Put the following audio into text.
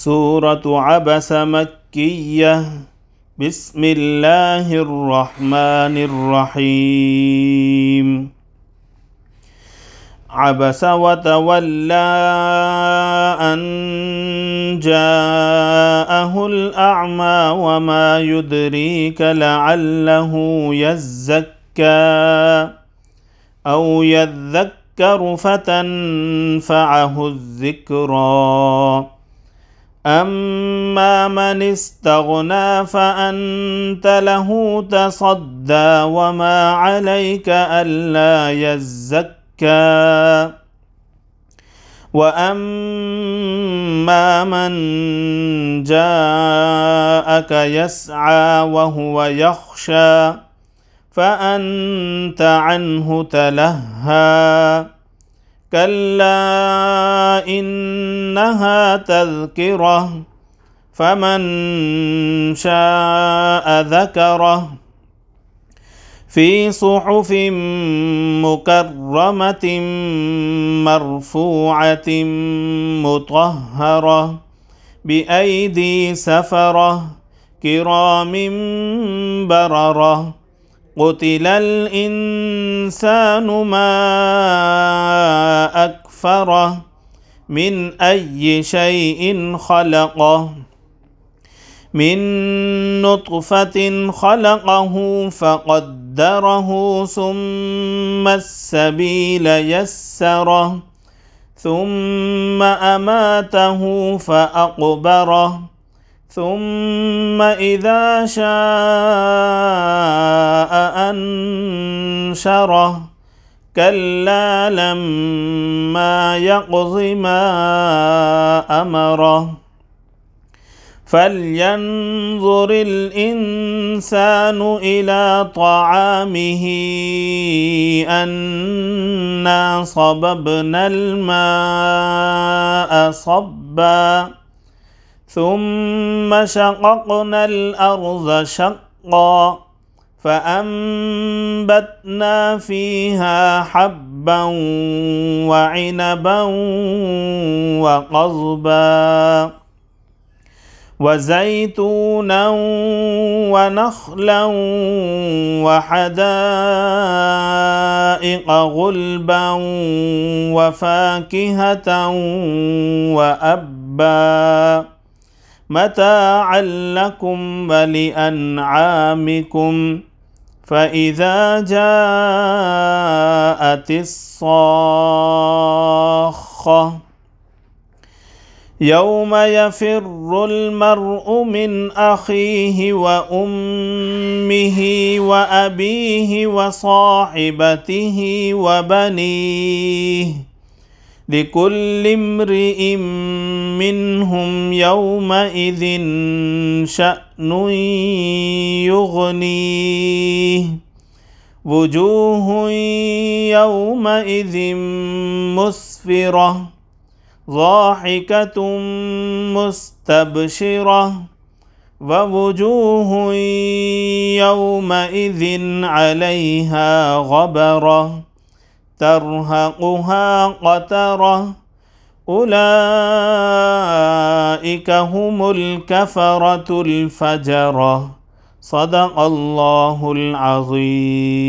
سورة عبس مكية. بسم الله الرحمن الرحيم. عبس وتولى أن جاءه الأعمى وما يدريك لعله يزكى أو يذكر فتنفعه الذكرى. أما من استغنى فأنت له تصدى وما عليك ألا يزكى. وأما من جاءك يسعى وهو يخشى فأنت عنه تلهى. كلا إنها تذكرة فمن شاء ذكره في صحف مكرمة مرفوعة مطهرة بأيدي سفرة كرام بررة. قتل الإنسان ما أكفره من أي شيء خلقه من نطفة خلقه فقدره ثم السبيل يسره ثم أماته فأقبره ثم إذا شاء أنشره. كلا لما يقض ما أمره. فلينظر الإنسان إلى طعامه أنا صببنا الماء صبا ثم شققنا الأرض شقا فأنبتنا فيها حبا وعنبا وقضبا وزيتونا ونخلا وحدائق غلبا وفاكهة وأبا متاعا لكم ولأنعامكم. فإذا جاءت الصاخة يوم يفر المرء من أخيه وأمه وأبيه وصاحبته وبنيه لكل امرئ منهم يومئذ شأن يغنيه. وجوه يومئذ مسفرة ضاحكة مستبشرة ووجوه يومئذ عليها غبرة ترهقها قترة. أولئك هم الكفرة الفجرة. صدق الله العظيم.